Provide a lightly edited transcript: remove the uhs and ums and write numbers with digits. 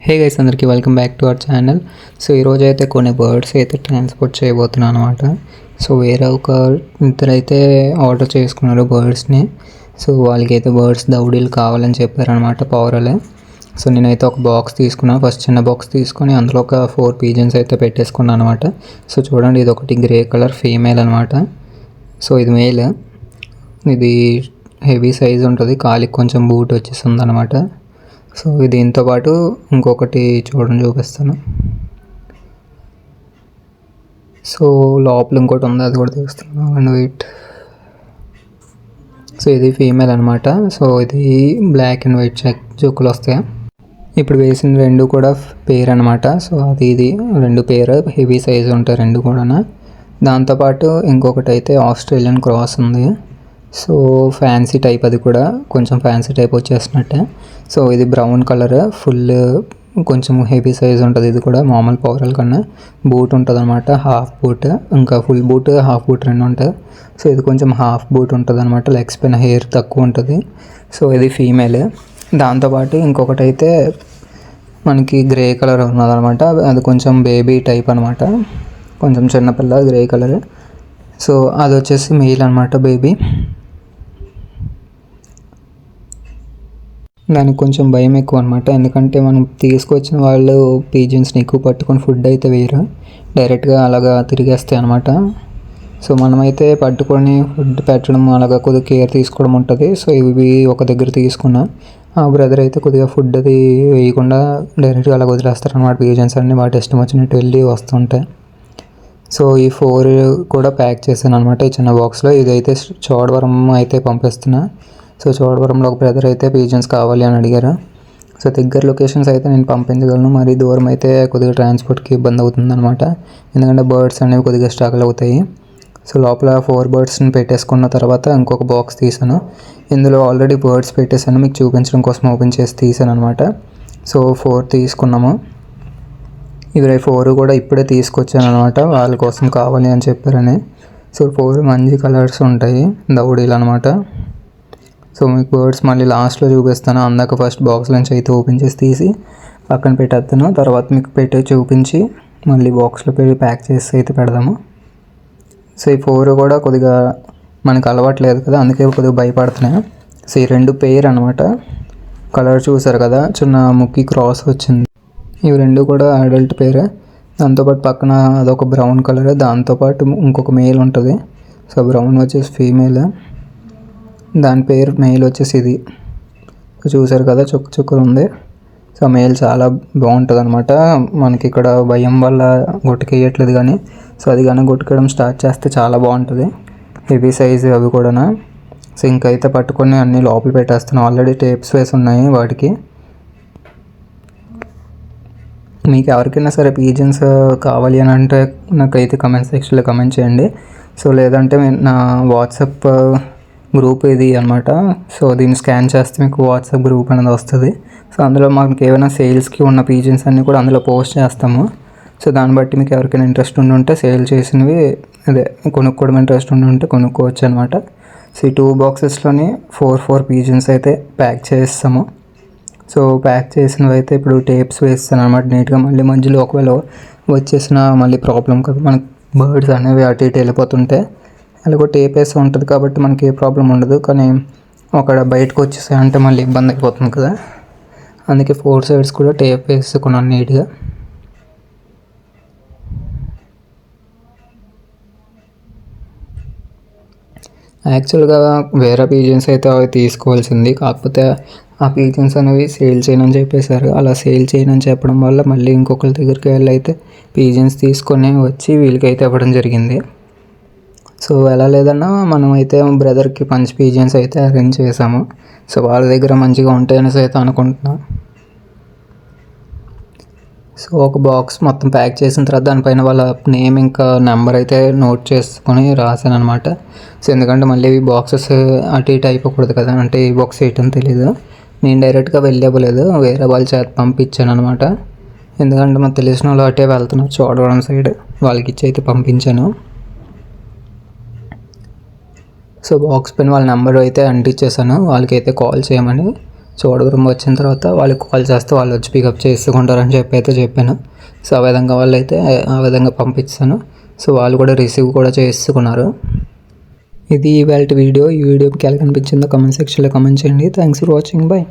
Hey guys, అందరికీ welcome back to our channel. So ఈరోజు అయితే కొన్ని బర్డ్స్ అయితే ట్రాన్స్పోర్ట్ చేయబోతున్నాను అనమాట. సో వేరే ఒక ఇద్దరైతే ఆర్డర్ చేసుకున్నారు బర్డ్స్ని. సో వాళ్ళకి అయితే బర్డ్స్ దౌడీలు కావాలని చెప్పారనమాట, పౌరలే. సో నేనైతే ఒక బాక్స్ తీసుకున్నాను. ఫస్ట్ చిన్న బాక్స్ తీసుకొని అందులో ఒక 4 పీజన్స్ అయితే పెట్టేసుకున్నాను అనమాట. సో చూడండి, ఇది ఒకటి గ్రే కలర్ ఫీమేల్ అనమాట. సో ఇది మేల్. ఇది హెవీ సైజ్ ఉంటుంది, కాలికి కొంచెం బూట్ వచ్చేస్తుంది అనమాట. సో దీంతో పాటు ఇంకొకటి చూపిస్తాను. సో లోపల ఇంకోటి ఉంది, అది కూడా తీస్తున్నాను అండ్ వెయిట్. సో ఇది ఫీమేల్ అనమాట. సో ఇది బ్లాక్ అండ్ వైట్ చుక్కలు వస్తాయి. ఇప్పుడు వేసిన రెండు కూడా పేర్ అనమాట. సో ఇది రెండు పేరు, హెవీ సైజ్ ఉంటాయి రెండు కూడా. దాంతోపాటు ఇంకొకటి అయితే ఆస్ట్రేలియన్ క్రాస్ ఉంది. సో ఫ్యాన్సీ టైప్, అది కూడా కొంచెం ఫ్యాన్సీ టైప్ వచ్చేసినట్టే. సో ఇది బ్రౌన్ కలర్, ఫుల్ కొంచెం హెవీ సైజ్ ఉంటుంది. ఇది కూడా మామూలు పౌరల్ కన్నా బూట్ ఉంటుంది అనమాట, హాఫ్ బూట్. ఇంకా ఫుల్ బూట్, హాఫ్ బూట్ రెండు ఉంటాయి. సో ఇది కొంచెం హాఫ్ బూట్ ఉంటుంది అనమాట, లెగ్స్ పైన హెయిర్ తక్కువ ఉంటుంది. సో ఇది ఫీమేల్. దాంతోపాటు ఇంకొకటి అయితే మనకి గ్రే కలర్ ఉన్నదనమాట, అది కొంచెం బేబీ టైప్ అనమాట, కొంచెం చిన్నపిల్ల గ్రే కలర్. సో అది వచ్చేసి మెయిల్ అనమాట, బేబీ. దానికి కొంచెం భయం ఎక్కువ అనమాట, ఎందుకంటే మనం తీసుకొచ్చిన వాళ్ళు పీజన్స్ని ఎక్కువ పట్టుకొని ఫుడ్ అయితే వేయరు, డైరెక్ట్గా అలాగా తిరిగేస్తాయి అనమాట. సో మనమైతే పట్టుకొని ఫుడ్ పెట్టడం అలాగా కొద్దిగా కేర్ తీసుకోవడం ఉంటుంది. సో ఇవి ఒక దగ్గర తీసుకున్నా. ఆ బ్రదర్ అయితే కొద్దిగా ఫుడ్ అది వేయకుండా డైరెక్ట్గా అలా వదిలేస్తారు అనమాట. పీజన్స్ అన్నీ వాటి ఇష్టం వచ్చినట్టు వెళ్ళి వస్తుంటాయి. సో ఈ 4 కూడా ప్యాక్ చేశాను అనమాట ఈ చిన్న బాక్స్లో. ఇదైతే చోడవరం అయితే పంపిస్తున్నా. సో చోడవరంలో ఒక బ్రదర్ అయితే పీజన్స్ కావాలి అని అడిగారు. సో దగ్గర లొకేషన్స్ అయితే నేను పంపించగలను, మరీ దూరం అయితే కొద్దిగా ట్రాన్స్పోర్ట్కి ఇబ్బంది అవుతుంది అనమాట, ఎందుకంటే బర్డ్స్ అనేవి కొద్దిగా స్ట్రగుల్ అవుతాయి. సో లోపల 4 బర్డ్స్ని పెట్టేసుకున్న తర్వాత ఇంకొక బాక్స్ తీసాను. ఇందులో ఆల్రెడీ బర్డ్స్ పెట్టేశాను, మీకు చూపించడం కోసం ఓపెన్ చేసి తీసాను అనమాట. సో 4 తీసుకున్నాము. ఇవి 4 కూడా ఇప్పుడే తీసుకొచ్చాను అనమాట, వాళ్ళ కోసం కావాలి అని చెప్పారని. సో 4 మంచి కలర్స్ ఉంటాయి, దౌడీలు అనమాట. సో మీకు బర్డ్స్ మళ్ళీ లాస్ట్లో చూపిస్తాను. అందాక ఫస్ట్ బాక్స్ నుంచి అయితే ఓపెన్ చేసి తీసి పక్కన పెట్టేస్తాను, తర్వాత మీకు పెట్టి చూపించి మళ్ళీ బాక్స్లో పెట్టి ప్యాక్ చేసి అయితే పెడదాము. సో ఈ 4 కూడా కొద్దిగా మనకు అలవాట్లేదు కదా, అందుకే కొద్దిగా భయపడుతున్నాయి. సో ఈ 2 పేర్ అనమాట. కలర్ చూసారు కదా, చిన్న ముక్కి క్రాస్ వచ్చింది. ఇవి 2 కూడా అడల్ట్ పేరే. దాంతోపాటు పక్కన అదొక బ్రౌన్ కలర్, దాంతోపాటు ఇంకొక మేల్ ఉంటుంది. సో బ్రౌన్ వచ్చేసి ఫీమేల్, దాని పేరు మెయిల్ వచ్చేసి ఇది. చూసారు కదా, చుక్కలు ఉంది. సో మెయిల్ చాలా బాగుంటుంది అనమాట. మనకి ఇక్కడ భయం వల్ల గుట్టుకేయట్లేదు, కానీ సో అది కానీ గుట్టుకేయడం స్టార్ట్ చేస్తే చాలా బాగుంటుంది. హెవీ సైజు అవి కూడా. సో ఇంకైతే పట్టుకొని అన్నీ లోపల పెట్టేస్తున్నాను. ఆల్రెడీ టేప్స్ వేసి ఉన్నాయి వాటికి. మీకు ఎవరికైనా సరే పీజన్స్ కావాలి అని అంటే నాకైతే కమెంట్ సెక్షన్లో కమెంట్ చేయండి. సో లేదంటే నా వాట్సాప్ గ్రూప్ ఇది అనమాట. సో దీన్ని స్కాన్ చేస్తే మీకు వాట్సాప్ గ్రూప్ అనేది వస్తుంది. సో అందులో మనకి ఏమైనా సేల్స్కి ఉన్న పీజన్స్ అన్నీ కూడా అందులో పోస్ట్ చేస్తాము. సో దాన్ని బట్టి మీకు ఎవరికైనా ఇంట్రెస్ట్ ఉంటే సేల్ చేసినవి అదే కొనుక్కోవడం ఇంట్రెస్ట్ ఉంటే కొనుక్కోవచ్చు అనమాట. సో ఈ 2 బాక్సెస్లోని 4 పీజన్స్ అయితే ప్యాక్ చేస్తాము. సో ప్యాక్ చేసినవి అయితే ఇప్పుడు టేప్స్ వేస్తాను అనమాట నీట్గా. మళ్ళీ మధ్యలో ఒకవేళ వచ్చేసిన మళ్ళీ ప్రాబ్లం కదా, మనకి బర్డ్స్ అనేవి అటు ఇటు వెళ్ళిపోతుంటే అలాగో టేప్ వేసి ఉంటుంది కాబట్టి మనకి ఏ ప్రాబ్లం ఉండదు. కానీ ఒక బయటకు వచ్చేసాయంటే మళ్ళీ ఇబ్బంది అయిపోతుంది కదా, అందుకే 4 సైడ్స్ కూడా టేప్ వేసుకున్నాను నీట్గా. యాక్చువల్గా వేరే పీజన్స్ అయితే అవి తీసుకోవాల్సింది, కాకపోతే ఆ పీజన్స్ అనేవి సేల్ చేయనని చెప్పేశారు. అలా సేల్ చేయనని చెప్పడం వల్ల మళ్ళీ ఇంకొకరి దగ్గరికి వెళ్ళి అయితే పీజన్స్ తీసుకొని వచ్చి వీళ్ళకైతే ఇవ్వడం జరిగింది. సో ఎలా లేదన్నా మనమైతే బ్రదర్కి పంచ్ పీజన్స్ అయితే అరేంజ్ చేసాము. సో వాళ్ళ దగ్గర మంచిగా ఉంటాయనేసి అయితే అనుకుంటున్నాం. సో ఒక బాక్స్ మొత్తం ప్యాక్ చేసిన తర్వాత దానిపైన వాళ్ళ నేమ్ ఇంకా నెంబర్ అయితే నోట్ చేసుకొని రాశాను అనమాట. సో ఎందుకంటే మళ్ళీ ఈ బాక్సెస్ అటు ఇటు అయిపోకూడదు కదా, అంటే ఈ బాక్స్ ఏంటో తెలీదు. నేను డైరెక్ట్గా వెళ్ళలేదు, వేరే వాళ్ళ చేత పంపించాను అనమాట. ఎందుకంటే మాకు తెలిసిన వాళ్ళు అటే వెళ్తున్నారు చోడవరం సైడ్, వాళ్ళకి ఇచ్చి అయితే పంపించాను. సో బాక్స్ పైన వాళ్ళ నెంబర్ అయితే అంటించేసాను, వాళ్ళకైతే కాల్ చేయమని. చోడవరం వచ్చిన తర్వాత వాళ్ళకి కాల్ చేస్తే వాళ్ళు వచ్చి పికప్ చేసుకుంటారని చెప్పి అయితే చెప్పాను. సో ఆ విధంగా వాళ్ళు అయితే ఆ విధంగా పంపించాను. సో వాళ్ళు కూడా రిసీవ్ కూడా చేసుకున్నారు. ఇది ఇవాళ వీడియో. ఈ వీడియో మీకు ఎలా కనిపించిందో కామెంట్ సెక్షన్లో కామెంట్ చేయండి. Thanks for watching. బాయ్.